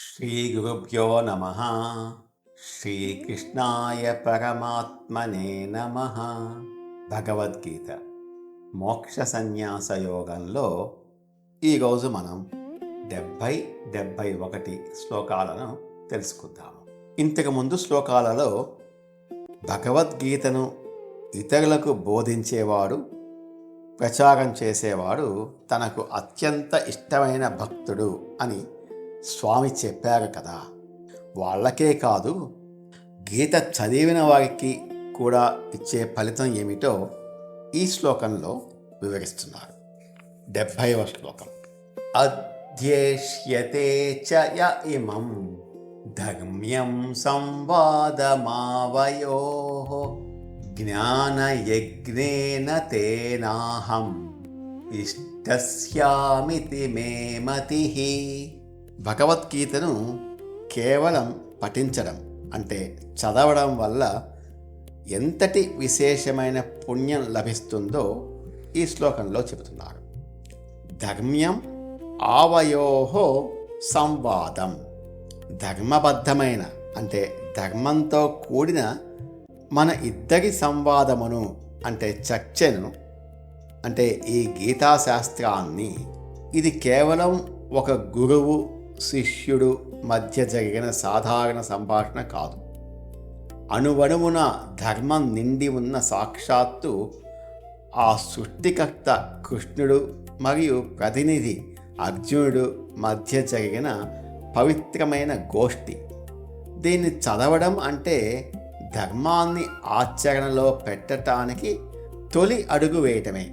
శ్రీగురుభ్యో నమః. శ్రీకృష్ణాయ పరమాత్మనే నమః. భగవద్గీత మోక్ష సన్యాస యోగంలో ఈరోజు మనం 71 శ్లోకాలను తెలుసుకుందాము. ఇంతకుముందు శ్లోకాలలో భగవద్గీతను ఇతరులకు బోధించేవాడు, ప్రచారం చేసేవాడు తనకు అత్యంత ఇష్టమైన భక్తుడు అని స్వామి చెప్పారు కదా. వాళ్ళకే కాదు, గీత చదివిన వారికి కూడా ఇచ్చే ఫలితం ఏమిటో ఈ శ్లోకంలో వివరిస్తున్నారు. 70వ శ్లోకం. అధ్యేష్యతే చ య ఇమం ధర్మ్యం సంవాదమావయోః జ్ఞానయజ్ఞేన తేనాహం ఇష్టస్యామితి మే మతిః. భగవద్గీతను కేవలం పఠించడం అంటే చదవడం వల్ల ఎంతటి విశేషమైన పుణ్యం లభిస్తుందో ఈ శ్లోకంలో చెబుతున్నారు. ధర్మ్యం ఆవయోహో సంవాదం. ధర్మబద్ధమైన అంటే ధర్మంతో కూడిన మన ఇద్దరి సంవాదమును అంటే చర్చను అంటే ఈ గీతాశాస్త్రాన్ని, ఇది కేవలం ఒక గురువు శిష్యుడు మధ్య జరిగిన సాధారణ సంభాషణ కాదు. అణువణువున ధర్మం నిండి ఉన్న సాక్షాత్తు ఆ సృష్టికర్త కృష్ణుడు మరియు ప్రతినిధి అర్జునుడు మధ్య జరిగిన పవిత్రమైన గోష్ఠి. దీన్ని చదవడం అంటే ధర్మాన్ని ఆచరణలో పెట్టడానికి తొలి అడుగు వేయటమే.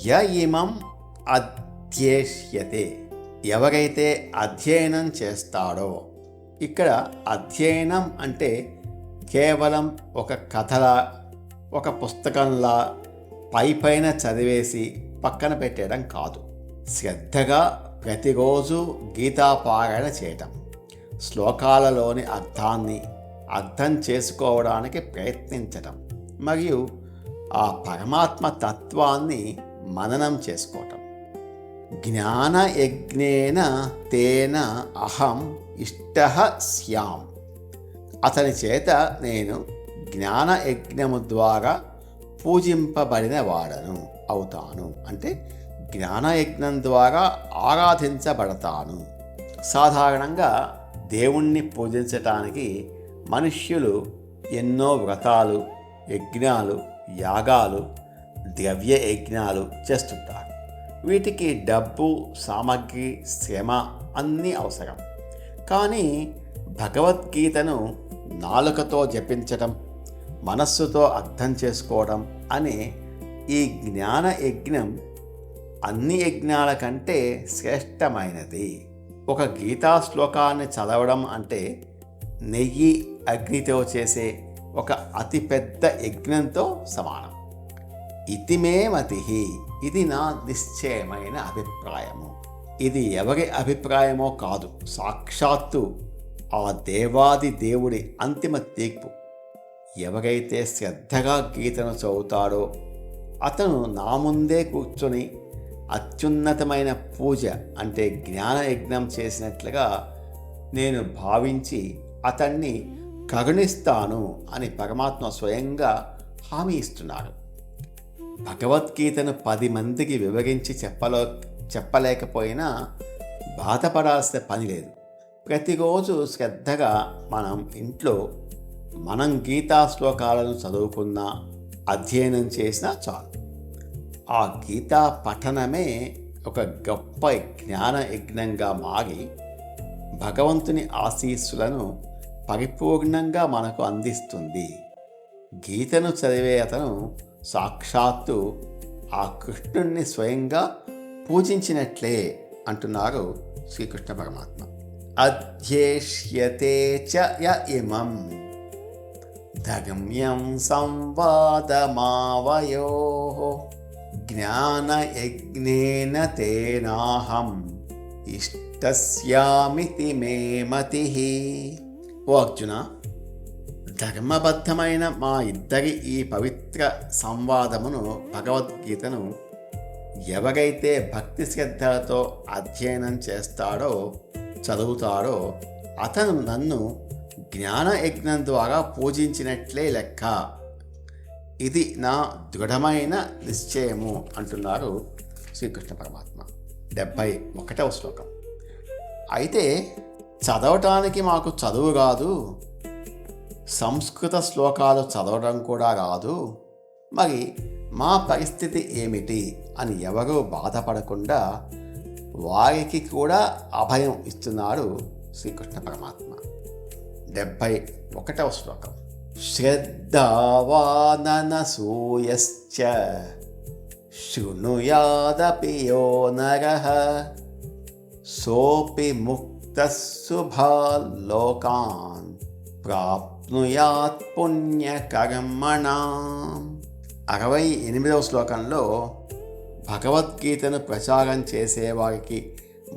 య ఇమం అధ్యేష్యతే, ఎవరైతే అధ్యయనం చేస్తాడో. ఇక్కడ అధ్యయనం అంటే కేవలం ఒక కథలా, ఒక పుస్తకంలా పైపైన చదివేసి పక్కన పెట్టడం కాదు. శ్రద్ధగా ప్రతిరోజు గీతాపారాయణ చేయటం, శ్లోకాలలోని అర్థాన్ని అర్థం చేసుకోవడానికి ప్రయత్నించటం మరియు ఆ పరమాత్మ తత్వాన్ని మననం చేసుకోవటం. జ్ఞానయజ్ఞేన తేన అహం ఇష్టః స్యాం. అతని చేత నేను జ్ఞానయజ్ఞము ద్వారా పూజింపబడిన వాడను అవుతాను. అంటే జ్ఞానయజ్ఞం ద్వారా ఆరాధించబడతాను. సాధారణంగా దేవుణ్ణి పూజించటానికి మనుష్యులు ఎన్నో వ్రతాలు, యజ్ఞాలు, యాగాలు, ద్రవ్య యజ్ఞాలు చేస్తుంటారు. వీటికి డబ్బు, సామగ్రి, శ్రమ అన్నీ అవసరం. కానీ భగవద్గీతను నాలుకతో జపించటం, మనస్సుతో అర్థం చేసుకోవడం అనే ఈ జ్ఞాన యజ్ఞం అన్ని యజ్ఞాల కంటే శ్రేష్టమైనది. ఒక గీతా శ్లోకాన్ని చదవడం అంటే నెయ్యి అగ్నితో చేసే ఒక అతిపెద్ద యజ్ఞంతో సమానం. ఇతి మే మతిః, ఇది నా నిశ్చయమైన అభిప్రాయము. ఇది ఎవరి అభిప్రాయమో కాదు, సాక్షాత్తు ఆ దేవాది దేవుడి అంతిమ తీర్పు. ఎవరైతే శ్రద్ధగా గీతను చదువుతాడో అతను నా ముందే కూర్చొని అత్యున్నతమైన పూజ అంటే జ్ఞానయజ్ఞం చేసినట్లుగా నేను భావించి అతన్ని కరుణిస్తాను అని పరమాత్మ స్వయంగా హామీ ఇస్తున్నారు. భగవద్గీతను 10 మందికి వివరించి చెప్పలేకపోయినా బాధపడాల్సిన పని లేదు. ప్రతిరోజు శ్రద్ధగా మనం ఇంట్లో గీతా శ్లోకాలను చదువుకున్నా, అధ్యయనం చేసినా చాలు. ఆ గీతా పఠనమే ఒక గొప్ప జ్ఞాన యజ్ఞంగా మారి భగవంతుని ఆశీస్సులను పరిపూర్ణంగా మనకు అందిస్తుంది. గీతను చదివే అతను సాక్షాత్తు ఆ కృష్ణుణ్ణి స్వయంగా పూజించినట్లే అంటున్నారు శ్రీకృష్ణ పరమాత్మ. అధ్యేష్యతే చ య ఇమం ధర్మ్యం సంవాదమావయోః జ్ఞానయజ్ఞేన తేనాహం ఇష్టస్యామితి మే మతిః. ఓ అర్జున, ధర్మబద్ధమైన మా ఇద్దరి ఈ పవిత్ర సంవాదమును, భగవద్గీతను ఎవరైతే భక్తి శ్రద్ధలతో అధ్యయనం చేస్తాడో చదువుతాడో అతను నన్ను జ్ఞానయజ్ఞం ద్వారా పూజించినట్లే లెక్క. ఇది నా దృఢమైన నిశ్చయము అంటున్నారు శ్రీకృష్ణ పరమాత్మ. 71వ శ్లోకం. అయితే చదవటానికి మాకు చదువు రాదు, సంస్కృత శ్లోకాలు చదవడం కూడా రాదు, మరి మా పరిస్థితి ఏమిటి అని ఎవరూ బాధపడకుండా వారికి కూడా అభయం ఇస్తున్నారు శ్రీకృష్ణ పరమాత్మ. 71వ శ్లోకం. శ్రద్ధావాననసూయశ్చ శృణుయాదపి యో నరః సోపి ముక్తః శుభాలోకాన్ ప్రాప్నుయాత్ పుణ్యకర్మణాం. 68వ శ్లోకంలో భగవద్గీతను ప్రచారం చేసేవారికి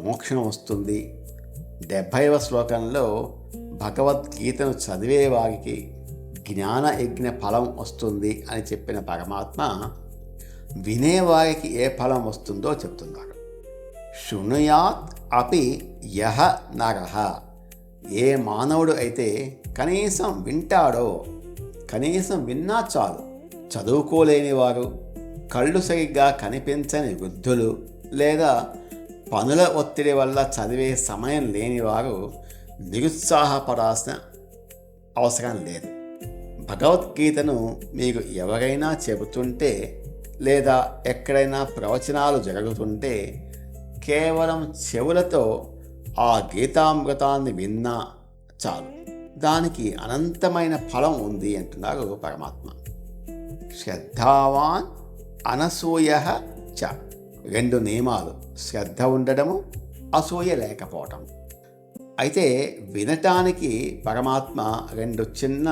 మోక్షం వస్తుంది. 70వ శ్లోకంలో భగవద్గీతను చదివేవారికి జ్ఞానయజ్ఞ ఫలం వస్తుంది అని చెప్పిన పరమాత్మ వినేవారికి ఏ ఫలం వస్తుందో చెప్తున్నారు. శృణుయాత్ అపి యహ నరః. ఏ మానవుడు అయితే కనీసం వింటాడో, కనీసం విన్నా చాలు, చదువుకోలేని వారు, కళ్ళు సరిగ్గా కనిపించని వృద్ధులు, లేదా పనుల ఒత్తిడి వల్ల చదివే సమయం లేనివారు నిరుత్సాహపడాల్సిన అవసరం లేదు. భగవద్గీతను మీకు ఎవరైనా చెబుతుంటే లేదా ఎక్కడైనా ప్రవచనాలు జరుగుతుంటే కేవలం చెవులతో ఆ గీతామృతాన్ని విన్నా చాలు, దానికి అనంతమైన ఫలం ఉంది అంటున్నారు పరమాత్మ. శ్రద్ధావాన్ అనసూయ చ. 2 నియమాలు: శ్రద్ధ ఉండడము, అసూయ లేకపోవటం. అయితే వినటానికి పరమాత్మ 2 చిన్న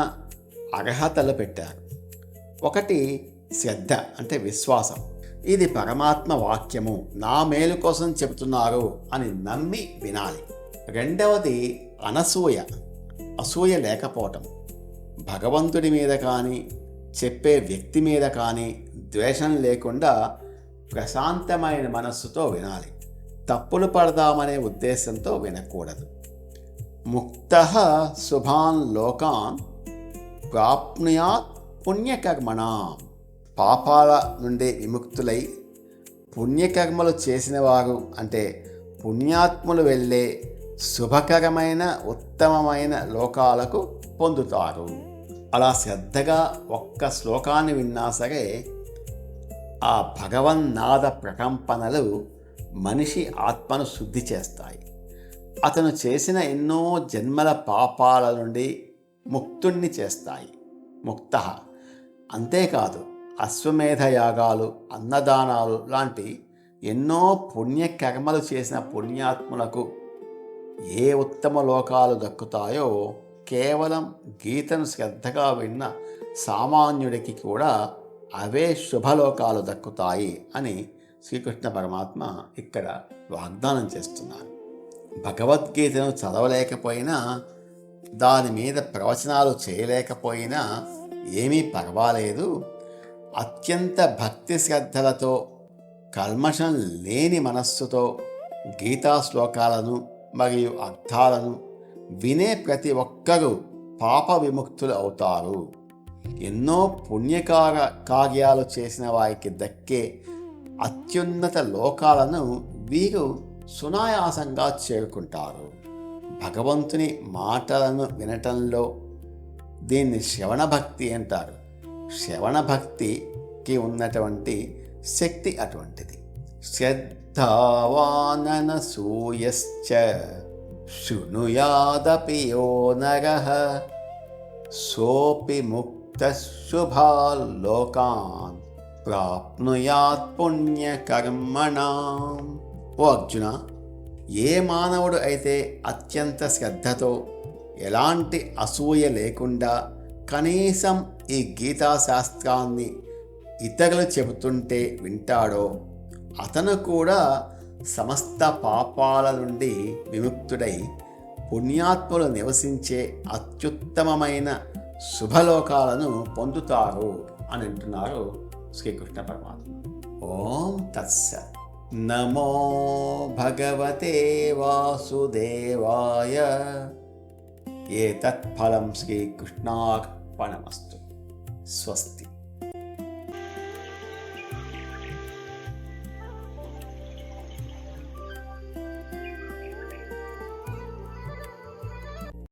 అర్హతలు పెట్టారు. ఒకటి శ్రద్ధ, అంటే విశ్వాసం. ఇది పరమాత్మ వాక్యము, నా మేలు కోసం చెబుతున్నారు అని నమ్మి వినాలి. రెండవది అనసూయ, అసూయ లేకపోవటం. భగవంతుడి మీద కానీ చెప్పే వ్యక్తి మీద కానీ ద్వేషం లేకుండా ప్రశాంతమైన మనస్సుతో వినాలి. తప్పులు పడదామనే ఉద్దేశంతో వినకూడదు. ముక్తః శుభాన్ లోకాన్ ప్రాప్నుయాత్ పుణ్యకర్మణాం. పాపాల నుండి విముక్తులై పుణ్యకర్మలు చేసినవారు, అంటే పుణ్యాత్ములు వెళ్ళే శుభకరమైన ఉత్తమమైన లోకాలకు పొందుతారు. అలా శ్రద్ధగా ఒక్క శ్లోకాన్ని విన్నా సరే ఆ భగవన్నాద ప్రకంపనలు మనిషి ఆత్మను శుద్ధి చేస్తాయి. అతను చేసిన ఎన్నో జన్మల పాపాల నుండి ముక్తుణ్ణి చేస్తాయి. ముక్తః. అంతేకాదు, అశ్వమేధ యాగాలు, అన్నదానాలు లాంటి ఎన్నో పుణ్యకర్మలు చేసిన పుణ్యాత్ములకు ఏ ఉత్తమ లోకాలు దక్కుతాయో కేవలం గీతను శ్రద్ధగా విన్న సామాన్యుడికి కూడా అవే శుభలోకాలు దక్కుతాయి అని శ్రీకృష్ణ పరమాత్మ ఇక్కడ వాగ్దానం చేస్తున్నారు. భగవద్గీతను చదవలేకపోయినా, దాని మీద ప్రవచనాలు చేయలేకపోయినా ఏమీ పర్వాలేదు. అత్యంత భక్తి శ్రద్ధలతో, కల్మషం లేని మనస్సుతో గీతా శ్లోకాలను మరియు అర్థాలను వినే ప్రతి ఒక్కరూ పాప విముక్తులు అవుతారు. ఎన్నో కార్యాలు చేసిన వారికి దక్కే అత్యున్నత లోకాలను వీరు సునాయాసంగా చేరుకుంటారు. భగవంతుని మాటలను వినటంలో దీన్ని శ్రవణ భక్తి అంటారు. శ్రవణ భక్తికి ఉన్నటువంటి శక్తి అటువంటిది. శ్రద్ధావాననసూయశ్చ శృణుయాదపి యో నరః సోపి ముక్తః శుభాలోకాన్ ప్రాప్నుయాత్ పుణ్యకర్మణాం. ఓ అర్జున, ఏ మానవుడు అయితే అత్యంత శ్రద్ధతో, ఎలాంటి అసూయ లేకుండా కనీసం ఈ గీతాశాస్త్రాన్ని ఇతరులు చెబుతుంటే వింటాడో అతను కూడా సమస్త పాపాల నుండి విముక్తుడై పుణ్యాత్ములు నివసించే అత్యుత్తమమైన శుభలోకాలను పొందుతారు అని అంటున్నారు శ్రీకృష్ణ పరమాత్మ. ఓం తత్సత్. నమో భగవతే వాసుదేవాయ. ఏతత్ ఫలం శ్రీకృష్ణార్పణమస్తు. స్వస్తి.